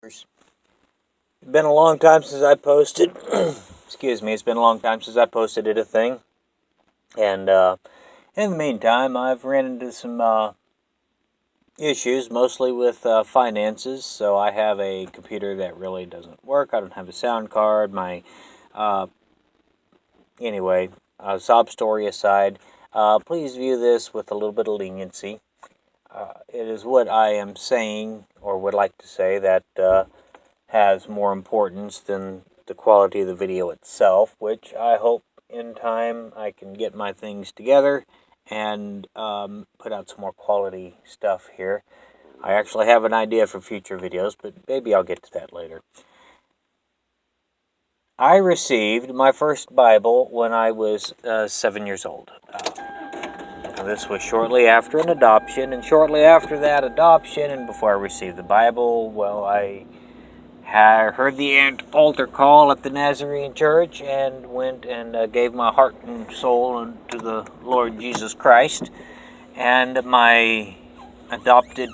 It's been a long time since I posted. Excuse me. It's been a long time since I posted a thing. And in the meantime, I've ran into some issues, mostly with finances. So I have a computer that really doesn't work. I don't have a sound card. Uh, anyway, sob story aside, please view this with a little bit of leniency. It is what I am saying, or would like to say, that has more importance than the quality of the video itself, which I hope in time I can get my things together and put out some more quality stuff here. I actually have an idea for future videos, but maybe I'll get to that later. I received my first Bible when I was 7 years old. This was shortly after an adoption, and shortly after that adoption, and before I received the Bible, well, I heard the altar call at the Nazarene church and went and gave my heart and soul to the Lord Jesus Christ. And my adopted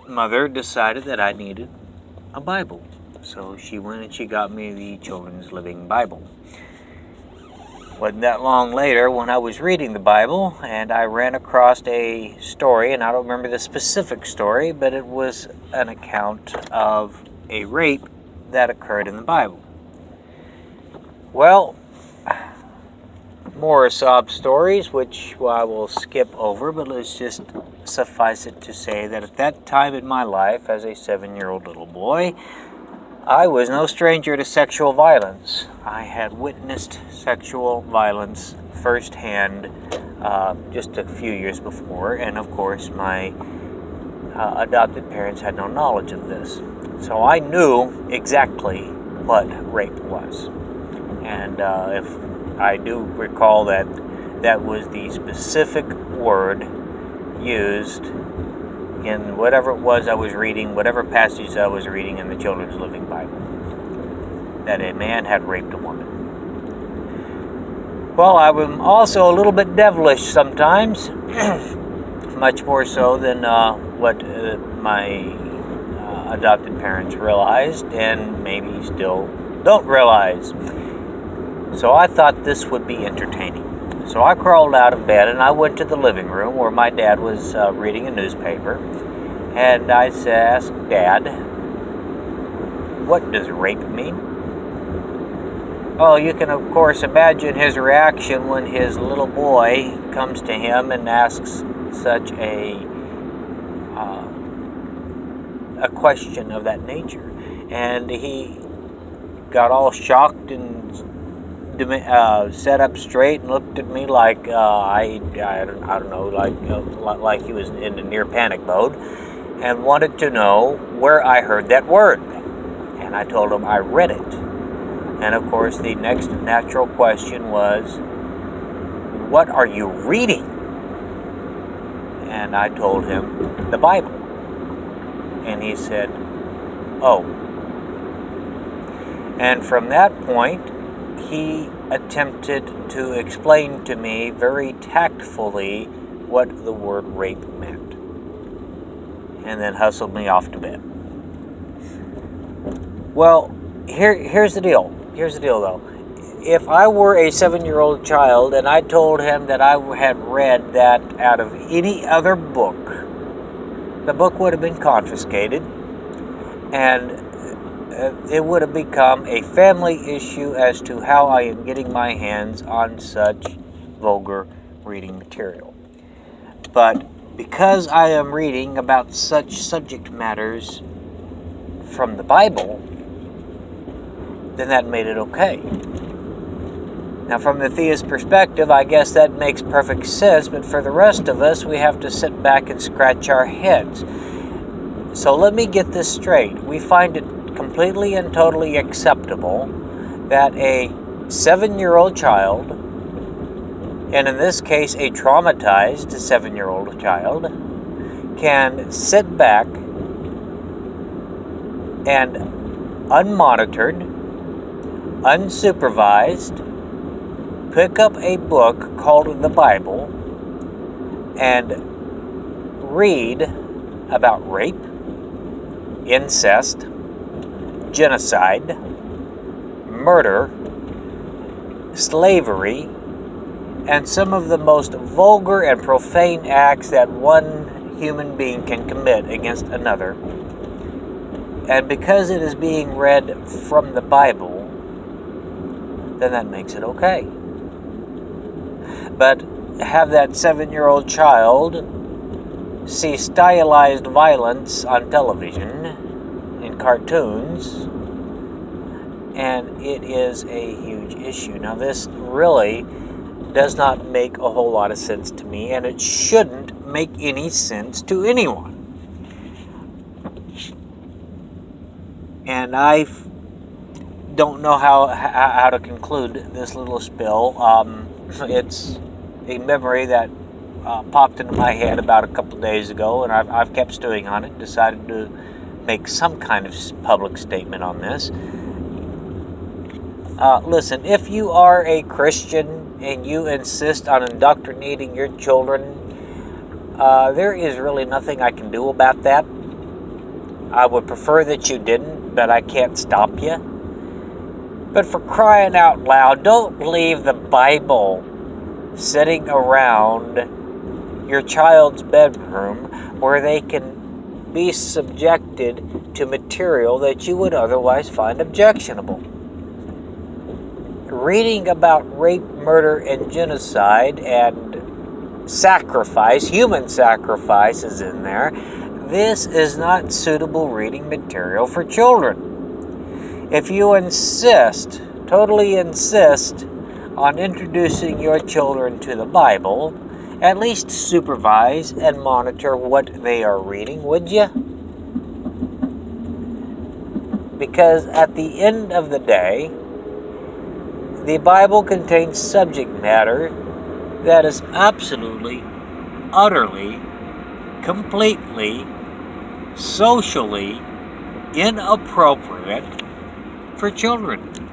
mother decided that I needed a Bible. So she went and she got me the Children's Living Bible. Wasn't that long later when I was reading the Bible and I ran across a story, and I don't remember the specific story, but it was an account of a rape that occurred in the Bible. Well, more sob stories, which I will skip over, but let's just suffice it to say that at that time in my life, as a 7-year-old little boy, I was no stranger to sexual violence. I had witnessed sexual violence firsthand just a few years before, and of course my adopted parents had no knowledge of this. So I knew exactly what rape was. And if I do recall that was the specific word used in whatever it was I was reading, whatever passage I was reading in the Children's Living Bible, that a man had raped a woman. Well, I am also a little bit devilish sometimes, much more so than what my adopted parents realized, and maybe still don't realize. So I thought this would be entertaining. So I crawled out of bed and I went to the living room where my dad was reading a newspaper, and I asked, "Dad, what does rape mean?" Oh, you can of course imagine his reaction when his little boy comes to him and asks such a question of that nature. And he got all shocked and sat up straight and looked at me like I don't know, like he was in a near panic mode, and wanted to know where I heard that word. And I told him I read it. And of course the next natural question was, "What are you reading?" And I told him the Bible. And he said, "Oh." And from that point, he attempted to explain to me very tactfully what the word rape meant, and then hustled me off to bed. Well, here's the deal. Here's the deal, though. If I were a 7-year-old child and I told him that I had read that out of any other book, the book would have been confiscated, and it would have become a family issue as to how I am getting my hands on such vulgar reading material. But because I am reading about such subject matters from the Bible, then that made it okay. Now, from the theist perspective, I guess that makes perfect sense, but for the rest of us, we have to sit back and scratch our heads. So let me get this straight. We find it completely and totally acceptable that a 7-year-old child, and in this case a traumatized 7-year-old child, can sit back and unmonitored, unsupervised, pick up a book called the Bible and read about rape, incest, genocide, murder, slavery, and some of the most vulgar and profane acts that one human being can commit against another. And because it is being read from the Bible, then that makes it okay. But have that 7-year-old child see stylized violence on television, in cartoons, and it is a huge issue. Now, this really does not make a whole lot of sense to me, and it shouldn't make any sense to anyone. And I don't know how to conclude this little spill. It's a memory that popped into my head about a couple days ago, and I've kept stewing on it. Decided to make some kind of public statement on this. Listen, if you are a Christian and you insist on indoctrinating your children, there is really nothing I can do about that. I would prefer that you didn't, but I can't stop you. But for crying out loud, don't leave the Bible sitting around your child's bedroom where they can be subjected to material that you would otherwise find objectionable. Reading about rape, murder, and genocide and sacrifice, human sacrifice is in there. This is not suitable reading material for children. If you insist, totally insist, on introducing your children to the Bible, at least supervise and monitor what they are reading, would you? Because at the end of the day, the Bible contains subject matter that is absolutely, utterly, completely, socially inappropriate for children.